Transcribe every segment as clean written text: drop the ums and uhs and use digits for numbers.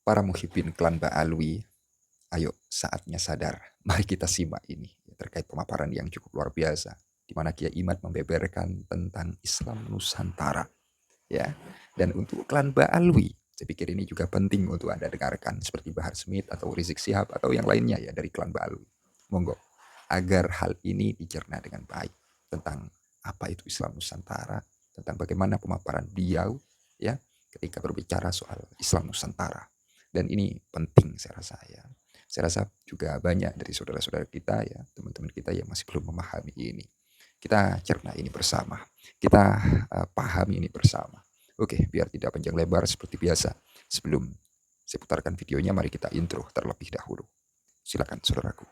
Para muhibbin klan Ba'alwi, ayo saatnya sadar. Mari kita simak ini terkait pemaparan yang cukup luar biasa, di mana Kiai Imad membeberkan tentang Islam Nusantara. Ya, dan untuk klan Ba'alwi, saya pikir ini juga penting untuk Anda dengarkan, seperti Bahar Smith atau Rizik Syihab atau yang lainnya ya dari klan Ba'alwi. Monggo, agar hal ini dicerna dengan baik tentang apa itu Islam Nusantara, tentang bagaimana pemaparan beliau ya ketika berbicara soal Islam Nusantara. Dan ini penting saya rasa ya. Saya rasa juga banyak dari saudara-saudara kita ya, teman-teman kita yang masih belum memahami ini. Kita cerna ini bersama. Kita pahami ini bersama. Oke, biar tidak panjang lebar seperti biasa. Sebelum saya putarkan videonya, mari kita intro terlebih dahulu. Silakan saudaraku.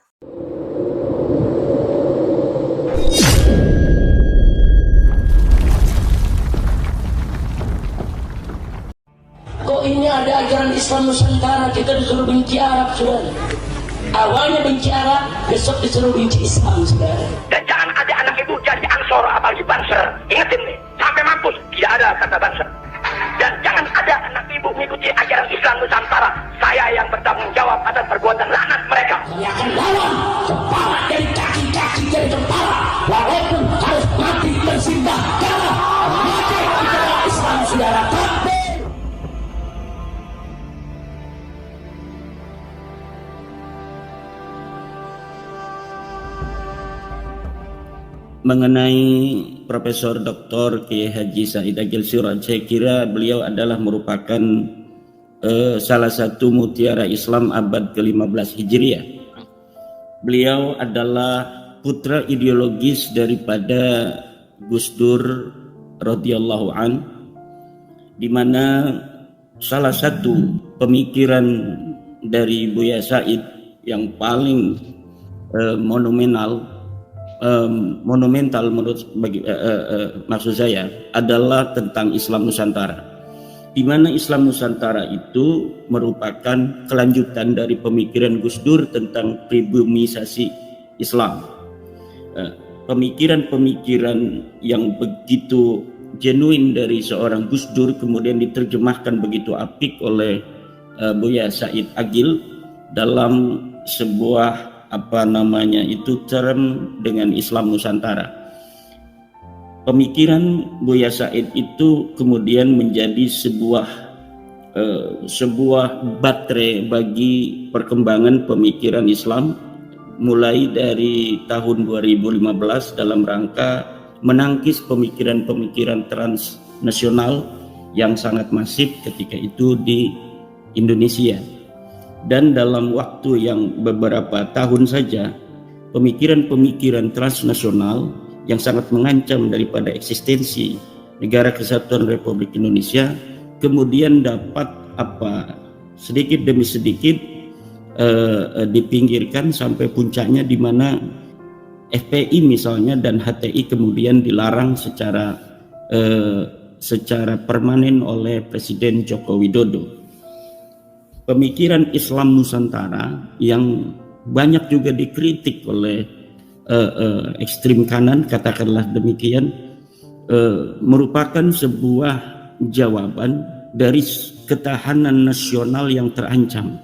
Kok ini ada ajaran Islam Nusantara, kita disuruh benci Arab, saudara. Awalnya benci Arab, besok disuruh benci Islam, saudara. Dan jangan ada anak ibu jadi ansor apalagi banser. Ingatin nih, sampai mampus tidak ada kata banser. Dan jangan ada anak ibu mengikuti ajaran Islam Nusantara. Saya yang bertanggung jawab atas perbuatan laknat mereka. Saya akan lawan kepala dari kaki dari kepala, walaupun harus mati bersimbah darah. Mati ajaran Islam, saudara. Mengenai Profesor Dr. Kiai Haji Said Agil Siraj, saya kira beliau adalah merupakan salah satu mutiara Islam abad ke-15 Hijriah. Beliau adalah putra ideologis daripada Gus Dur radhiyallahu an, di mana salah satu pemikiran dari Buya Said yang paling monumental menurut maksud saya adalah tentang Islam Nusantara, di mana Islam Nusantara itu merupakan kelanjutan dari pemikiran Gus Dur tentang pribumisasi Islam. Pemikiran-pemikiran yang begitu genuine dari seorang Gus Dur kemudian diterjemahkan begitu apik oleh Buya Said Agil dalam sebuah term dengan Islam Nusantara. Pemikiran Buya Said itu kemudian menjadi sebuah baterai bagi perkembangan pemikiran Islam mulai dari tahun 2015 dalam rangka menangkis pemikiran-pemikiran transnasional yang sangat masif ketika itu di Indonesia. Dan dalam waktu yang beberapa tahun saja, pemikiran-pemikiran transnasional yang sangat mengancam daripada eksistensi Negara Kesatuan Republik Indonesia kemudian dapat sedikit demi sedikit dipinggirkan sampai puncaknya di mana FPI misalnya dan HTI kemudian dilarang secara permanen oleh Presiden Joko Widodo. Pemikiran Islam Nusantara yang banyak juga dikritik oleh ekstrim kanan, katakanlah demikian, merupakan sebuah jawaban dari ketahanan nasional yang terancam.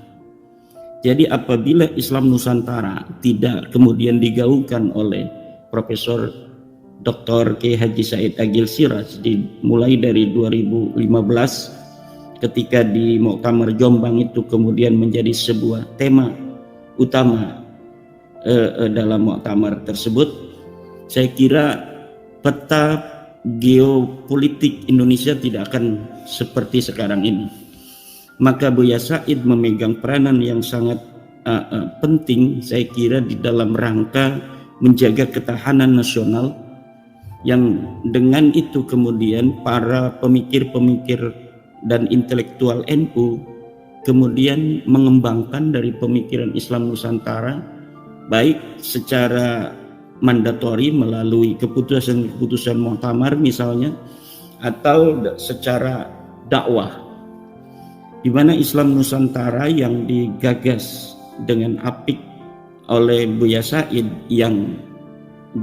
Jadi apabila Islam Nusantara tidak kemudian digaungkan oleh Profesor Dr. Kiai Haji Said Agil Siraj mulai dari 2015 ketika di Muktamar Jombang itu kemudian menjadi sebuah tema utama dalam muktamar tersebut, saya kira peta geopolitik Indonesia tidak akan seperti sekarang ini. Maka Buya Said memegang peranan yang sangat penting saya kira di dalam rangka menjaga ketahanan nasional, yang dengan itu kemudian para pemikir-pemikir dan intelektual NU kemudian mengembangkan dari pemikiran Islam Nusantara baik secara mandatori melalui keputusan muktamar misalnya, atau secara dakwah, di mana Islam Nusantara yang digagas dengan apik oleh Buya Said yang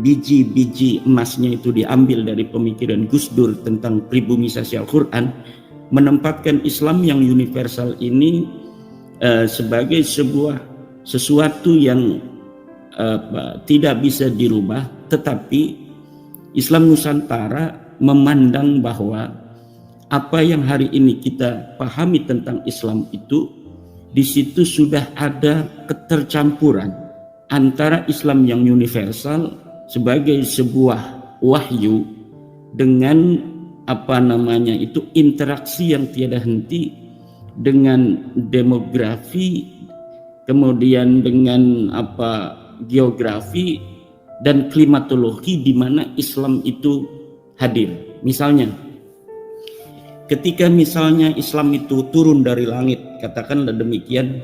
biji-biji emasnya itu diambil dari pemikiran Gus Dur tentang pribumisasi Al-Quran, menempatkan Islam yang universal ini sebagai sesuatu yang tidak bisa dirubah, tetapi Islam Nusantara memandang bahwa apa yang hari ini kita pahami tentang Islam itu, di situ sudah ada ketercampuran antara Islam yang universal sebagai sebuah wahyu dengan interaksi yang tiada henti dengan demografi, kemudian dengan geografi dan klimatologi di mana Islam itu hadir. Misalnya, ketika misalnya Islam itu turun dari langit, katakanlah demikian,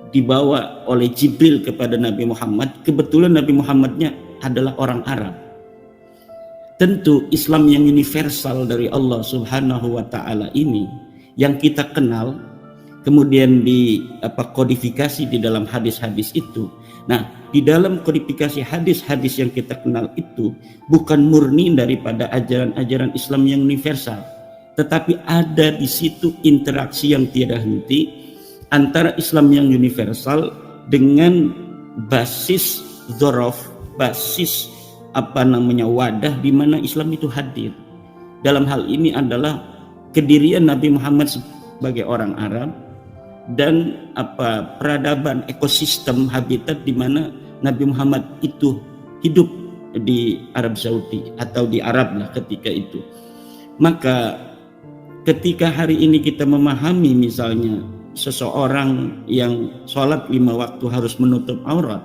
dibawa oleh Jibril kepada Nabi Muhammad, kebetulan Nabi Muhammadnya adalah orang Arab. Tentu Islam yang universal dari Allah Subhanahu wa Ta'ala ini yang kita kenal, kemudian kodifikasi di dalam hadis-hadis itu. Nah, di dalam kodifikasi hadis-hadis yang kita kenal itu bukan murni daripada ajaran-ajaran Islam yang universal, tetapi ada di situ interaksi yang tiada henti antara Islam yang universal dengan basis dzorof, basis wadah di mana Islam itu hadir. Dalam hal ini adalah kedirian Nabi Muhammad sebagai orang Arab dan peradaban ekosistem habitat di mana Nabi Muhammad itu hidup di Arab Saudi atau di Arab lah ketika itu. Maka ketika hari ini kita memahami misalnya seseorang yang sholat 5 waktu harus menutup aurat,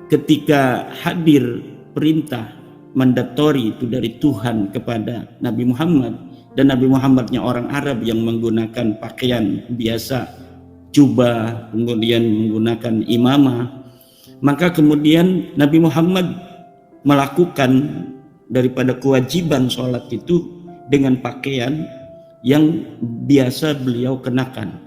ketika hadir perintah mandatori itu dari Tuhan kepada Nabi Muhammad, dan Nabi Muhammadnya orang Arab yang menggunakan pakaian biasa, jubah, kemudian menggunakan imamah, maka kemudian Nabi Muhammad melakukan daripada kewajiban sholat itu dengan pakaian yang biasa beliau kenakan.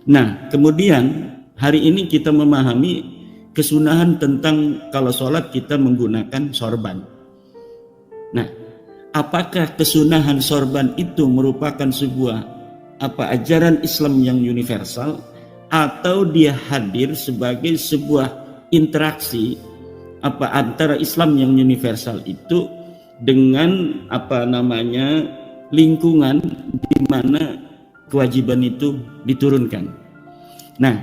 Nah, kemudian hari ini kita memahami kesunahan tentang kalau sholat kita menggunakan sorban. Nah, apakah kesunahan sorban itu merupakan sebuah ajaran Islam yang universal, atau dia hadir sebagai sebuah interaksi antara Islam yang universal itu dengan lingkungan di mana kewajiban itu diturunkan. Nah,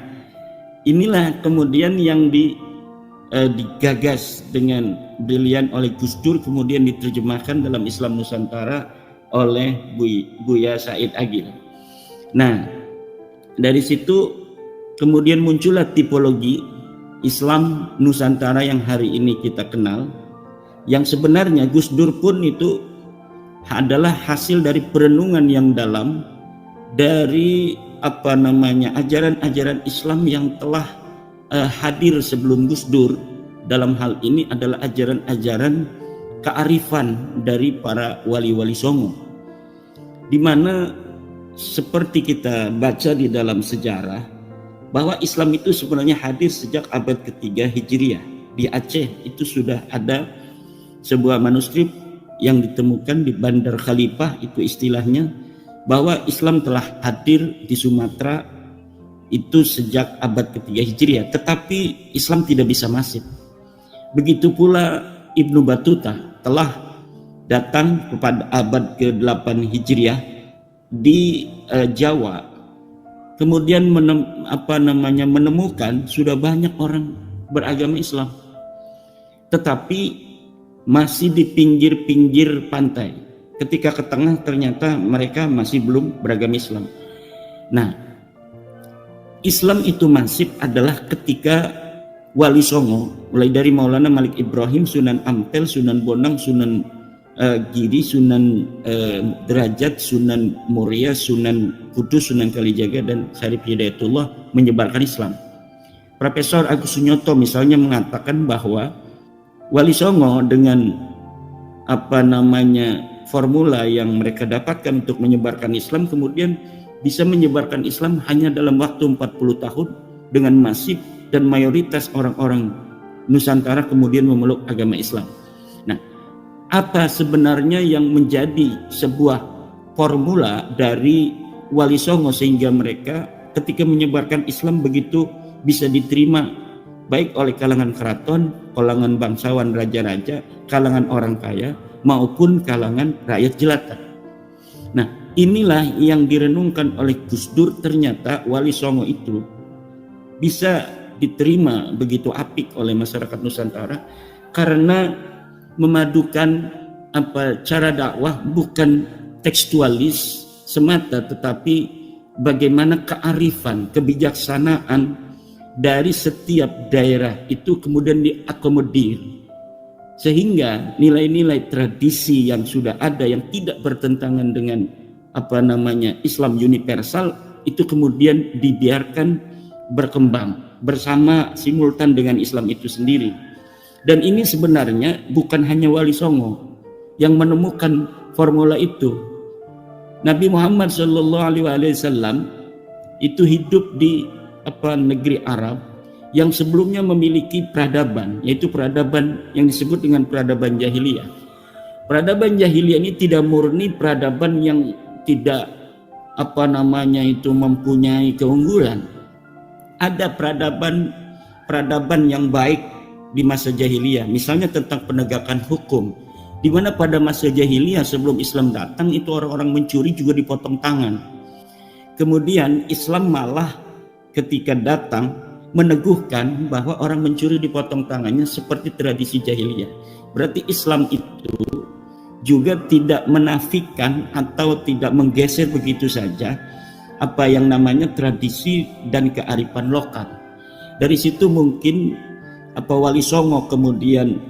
inilah kemudian yang digagas dengan brilian oleh Gus Dur, kemudian diterjemahkan dalam Islam Nusantara oleh Buya Said Agil. Nah, dari situ kemudian muncullah tipologi Islam Nusantara yang hari ini kita kenal, yang sebenarnya Gus Dur pun itu adalah hasil dari perenungan yang dalam dari ajaran-ajaran Islam yang telah hadir sebelum Gus Dur. Dalam hal ini adalah ajaran-ajaran kearifan dari para wali-wali songo, di mana seperti kita baca di dalam sejarah bahwa Islam itu sebenarnya hadir sejak abad ketiga Hijriah. Di Aceh itu sudah ada sebuah manuskrip yang ditemukan di Bandar Khalifah, itu istilahnya, bahwa Islam telah hadir di Sumatera itu sejak abad ketiga Hijriah, tetapi Islam tidak bisa masif. Begitu pula Ibnu Battuta telah datang kepada abad ke-8 Hijriah di Jawa, kemudian menemukan sudah banyak orang beragama Islam, tetapi masih di pinggir-pinggir pantai. Ketika ke tengah ternyata mereka masih belum beragama Islam. Nah, Islam itu masif adalah ketika Wali Songo, mulai dari Maulana Malik Ibrahim, Sunan Ampel, Sunan Bonang, Sunan Giri, Sunan Derajat, Sunan Muria, Sunan Kudus, Sunan Kalijaga, dan Syarif Hidayatullah menyebarkan Islam. Profesor Agus Sunyoto misalnya mengatakan bahwa Wali Songo dengan formula yang mereka dapatkan untuk menyebarkan Islam, kemudian bisa menyebarkan Islam hanya dalam waktu 40 tahun dengan masif, dan mayoritas orang-orang Nusantara kemudian memeluk agama Islam. Nah, apa sebenarnya yang menjadi sebuah formula dari Wali Songo sehingga mereka ketika menyebarkan Islam begitu bisa diterima baik oleh kalangan keraton, kalangan bangsawan raja-raja, kalangan orang kaya maupun kalangan rakyat jelata. Nah, inilah yang direnungkan oleh Gus Dur, ternyata Wali Songo itu bisa diterima begitu apik oleh masyarakat Nusantara karena memadukan cara dakwah bukan tekstualis semata, tetapi bagaimana kearifan, kebijaksanaan dari setiap daerah itu kemudian diakomodir, sehingga nilai-nilai tradisi yang sudah ada yang tidak bertentangan dengan Islam universal itu kemudian dibiarkan berkembang bersama simultan dengan Islam itu sendiri. Dan ini sebenarnya bukan hanya Wali Songo yang menemukan formula itu. Nabi Muhammad SAW itu hidup di negeri Arab yang sebelumnya memiliki peradaban, yaitu peradaban yang disebut dengan peradaban jahiliyah. Peradaban jahiliyah ini tidak murni peradaban yang tidak mempunyai keunggulan. Ada peradaban yang baik di masa jahiliyah, misalnya tentang penegakan hukum, di mana pada masa jahiliyah sebelum Islam datang itu orang-orang mencuri juga dipotong tangan. Kemudian Islam malah ketika datang meneguhkan bahwa orang mencuri dipotong tangannya seperti tradisi jahiliyah. Berarti Islam itu juga tidak menafikan atau tidak menggeser begitu saja apa yang namanya tradisi dan kearifan lokal. Dari situ mungkin Wali Songo kemudian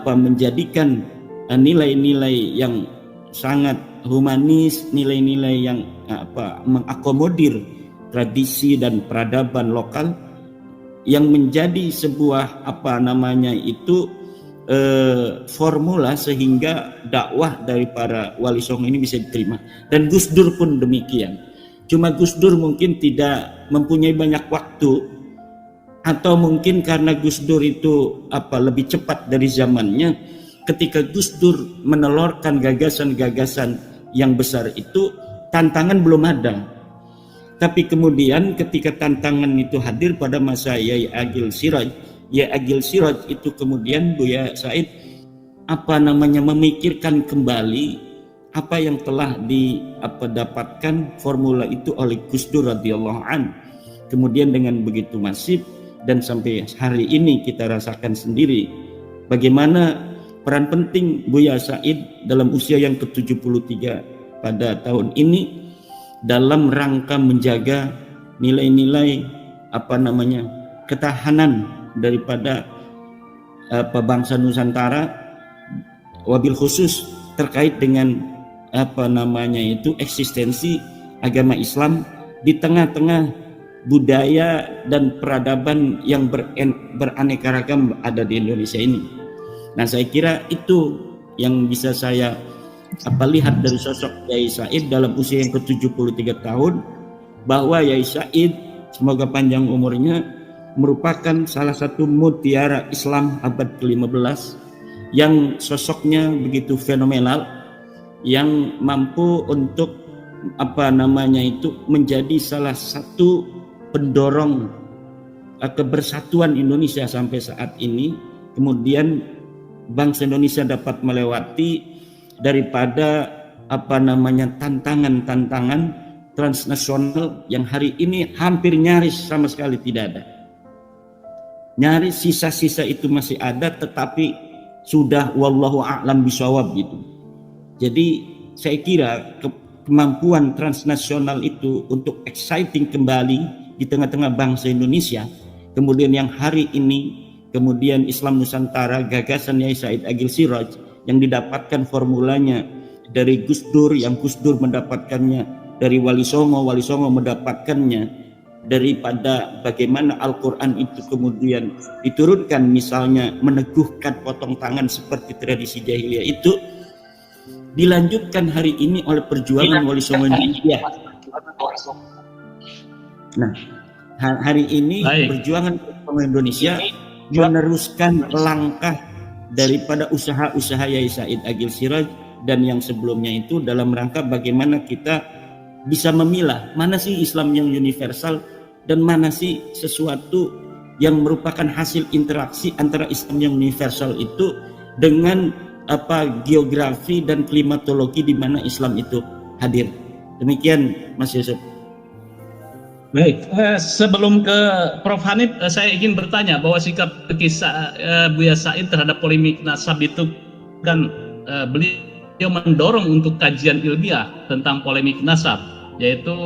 menjadikan nilai-nilai yang sangat humanis, nilai-nilai yang mengakomodir tradisi dan peradaban lokal yang menjadi sebuah formula sehingga dakwah dari para Wali Songo ini bisa diterima. Dan Gus Dur pun demikian. Cuma Gus Dur mungkin tidak mempunyai banyak waktu, atau mungkin karena Gus Dur itu lebih cepat dari zamannya. Ketika Gus Dur menelurkan gagasan-gagasan yang besar itu, tantangan belum ada. Tapi kemudian ketika tantangan itu hadir pada masa Yai Agil Siraj itu kemudian Buya Said memikirkan kembali apa yang telah dapatkan formula itu oleh Gus Dur radhiyallahu an. Kemudian dengan begitu masif dan sampai hari ini kita rasakan sendiri bagaimana peran penting Buya Said dalam usia yang ke-73 pada tahun ini dalam rangka menjaga nilai-nilai ketahanan daripada bangsa Nusantara, wabil khusus terkait dengan eksistensi agama Islam di tengah-tengah budaya dan peradaban yang beraneka ragam ada di Indonesia ini. Nah, saya kira itu yang bisa saya lihat dari sosok Yai Said dalam usia yang ke-73 tahun, bahwa Yai Said semoga panjang umurnya merupakan salah satu mutiara Islam abad ke-15 yang sosoknya begitu fenomenal, yang mampu untuk menjadi salah satu pendorong kebersatuan Indonesia sampai saat ini. Kemudian bangsa Indonesia dapat melewati daripada tantangan-tantangan transnasional yang hari ini hampir nyaris sama sekali tidak ada. Nyaris sisa-sisa itu masih ada, tetapi sudah wallahu a'lam bishawab gitu. Jadi saya kira kemampuan transnasional itu untuk exciting kembali di tengah-tengah bangsa Indonesia, kemudian yang hari ini kemudian Islam Nusantara, gagasan Yai Said Agil Siraj yang didapatkan formulanya dari Gus Dur, yang Gus Dur mendapatkannya dari Wali Songo mendapatkannya daripada bagaimana Al-Quran itu kemudian diturunkan, misalnya meneguhkan potong tangan seperti tradisi jahiliyah itu, dilanjutkan hari ini oleh perjuangan Wali Songo Indonesia. Nah, hari ini perjuangan Wali Songo Indonesia meneruskan langkah daripada usaha-usaha Yai Said Agil Siraj dan yang sebelumnya itu dalam rangka bagaimana kita bisa memilah mana sih Islam yang universal dan mana sih sesuatu yang merupakan hasil interaksi antara Islam yang universal itu dengan geografi dan klimatologi di mana Islam itu hadir. Demikian Mas Yusuf. Baik, sebelum ke Prof. Hanif, saya ingin bertanya bahwa sikap kisah Buya Said terhadap polemik nasab itu kan beliau mendorong untuk kajian ilmiah tentang polemik nasab, yaitu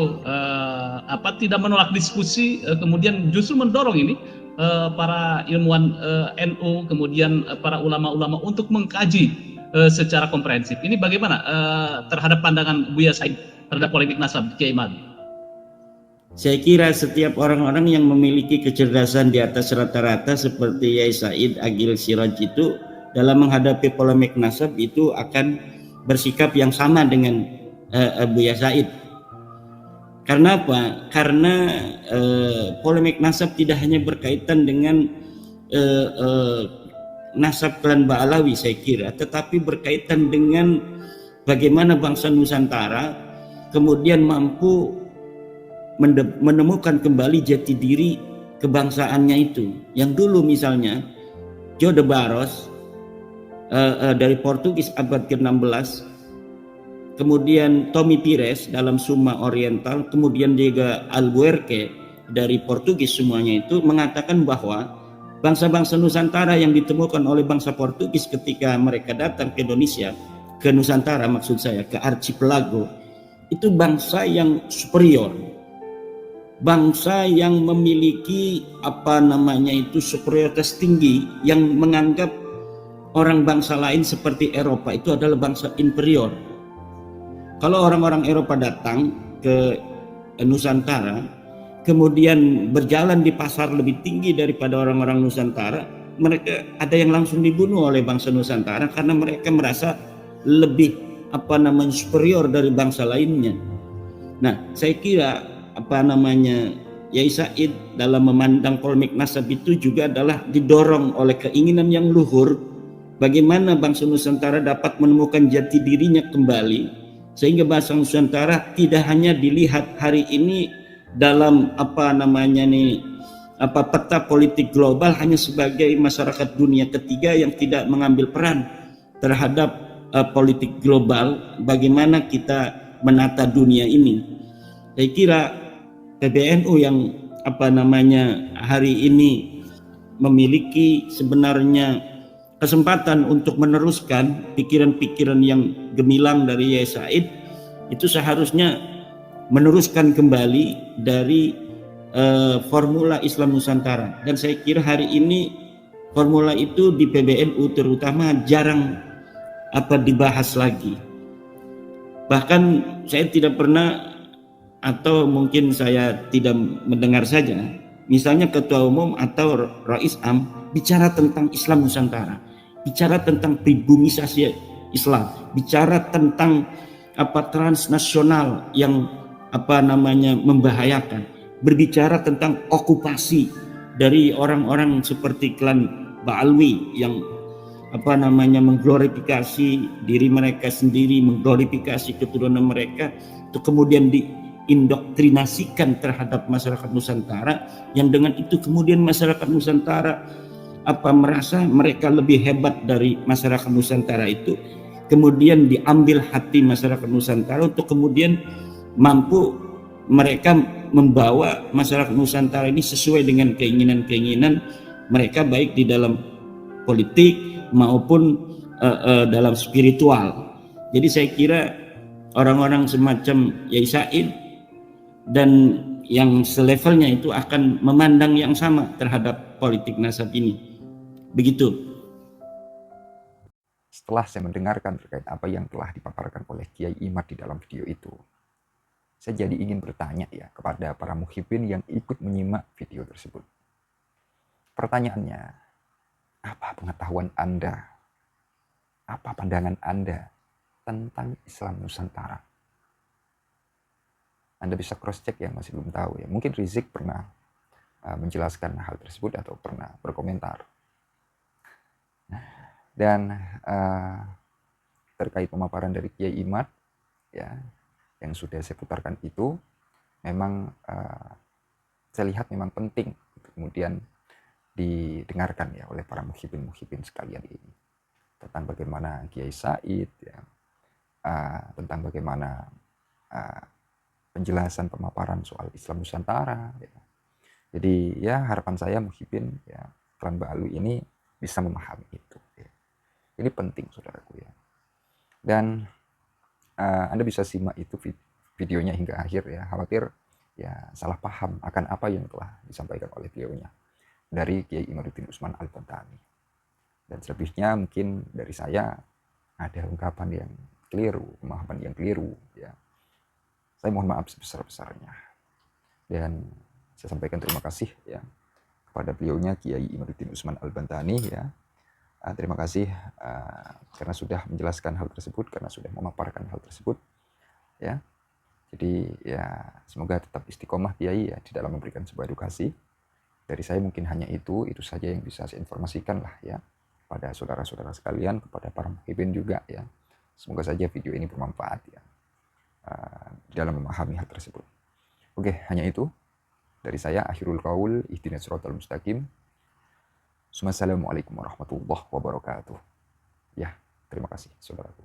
tidak menolak diskusi, kemudian justru mendorong ini para ilmuwan NU, kemudian para ulama-ulama untuk mengkaji secara komprehensif. Ini bagaimana terhadap pandangan Buya Said terhadap polemik nasab, Kiai Imad? Saya kira setiap orang-orang yang memiliki kecerdasan di atas rata-rata seperti Yai Said Agil Siraj itu dalam menghadapi polemik nasab itu akan bersikap yang sama dengan Buya Said. Karena apa? Karena polemik nasab tidak hanya berkaitan dengan nasab klan Ba'alawi saya kira, tetapi berkaitan dengan bagaimana bangsa Nusantara kemudian mampu menemukan kembali jati diri kebangsaannya itu. Yang dulu misalnya João de Barros dari Portugis abad ke-16, kemudian Tommy Pires dalam Suma Oriental, kemudian juga Albuquerque dari Portugis, semuanya itu mengatakan bahwa bangsa-bangsa Nusantara yang ditemukan oleh bangsa Portugis ketika mereka datang ke Indonesia, ke Nusantara maksud saya, ke archipelago, itu bangsa yang superior, bangsa yang memiliki superioritas tinggi, yang menganggap orang bangsa lain seperti Eropa itu adalah bangsa inferior. Kalau orang-orang Eropa datang ke Nusantara kemudian berjalan di pasar lebih tinggi daripada orang-orang Nusantara, mereka ada yang langsung dibunuh oleh bangsa Nusantara karena mereka merasa lebih superior dari bangsa lainnya. Nah, saya kira Yai Said dalam memandang polemik nasab itu juga adalah didorong oleh keinginan yang luhur bagaimana bangsa Nusantara dapat menemukan jati dirinya kembali, sehingga bangsa Nusantara tidak hanya dilihat hari ini dalam peta politik global hanya sebagai masyarakat dunia ketiga yang tidak mengambil peran terhadap politik global, bagaimana kita menata dunia ini. Saya kira PBNU yang hari ini memiliki sebenarnya kesempatan untuk meneruskan pikiran-pikiran yang gemilang dari Yai Said, itu seharusnya meneruskan kembali dari formula Islam Nusantara. Dan saya kira hari ini formula itu di PBNU terutama jarang dibahas lagi. Bahkan saya tidak pernah, atau mungkin saya tidak mendengar saja, misalnya ketua umum atau Rais Am bicara tentang Islam Nusantara, bicara tentang pribumisasi Islam, bicara tentang transnasional yang membahayakan, berbicara tentang okupasi dari orang-orang seperti klan Ba'alwi yang mengglorifikasi diri mereka sendiri, mengglorifikasi keturunan mereka, itu kemudian indoktrinasikan terhadap masyarakat Nusantara, yang dengan itu kemudian masyarakat Nusantara merasa mereka lebih hebat dari masyarakat Nusantara itu, kemudian diambil hati masyarakat Nusantara untuk kemudian mampu mereka membawa masyarakat Nusantara ini sesuai dengan keinginan-keinginan mereka, baik di dalam politik maupun dalam spiritual. Jadi saya kira orang-orang semacam Yai Said dan yang selevelnya itu akan memandang yang sama terhadap politik nasab ini. Begitu. Setelah saya mendengarkan terkait apa yang telah dipaparkan oleh Kiai Imad di dalam video itu, saya jadi ingin bertanya kepada para muhibbin yang ikut menyimak video tersebut. Pertanyaannya, apa pengetahuan Anda? Apa pandangan Anda tentang Islam Nusantara? Anda bisa cross-check yang masih belum tahu Mungkin Rizik pernah menjelaskan hal tersebut atau pernah berkomentar. Dan terkait pemaparan dari Kiai Imad, yang sudah saya putarkan itu memang saya lihat memang penting kemudian didengarkan ya oleh para muhibin sekalian ini, tentang bagaimana Kiai Said ya, tentang bagaimana penjelasan pemaparan soal Islam Nusantara ya. Jadi ya harapan saya muhibin ya Klan Ba'alu ini bisa memahami itu ya. Ini penting saudaraku ya. Dan Anda bisa simak itu videonya hingga akhir ya, khawatir ya salah paham akan apa yang telah disampaikan oleh beliaunya dari Kiai Imaduddin Usman Al-Bantani. Dan selebihnya mungkin dari saya ada ungkapan yang keliru, pemahaman yang keliru ya. Saya mohon maaf sebesar-besarnya. Dan saya sampaikan terima kasih ya kepada beliaunya Kiai Imaduddin Usman Al-Bantani ya. Terima kasih karena sudah menjelaskan hal tersebut, karena sudah memaparkan hal tersebut ya. Jadi ya semoga tetap istiqomah Kiai ya di dalam memberikan sebuah edukasi. Dari saya mungkin hanya itu saja yang bisa saya informasikan lah ya pada saudara-saudara sekalian, kepada para muhibin juga ya. Semoga saja video ini bermanfaat ya di dalam memahami hal tersebut. Oke, hanya itu dari saya. Akhirul qaul, ihdinas siratal mustaqim. Assalamualaikum warahmatullahi wabarakatuh. Ya, terima kasih saudaraku.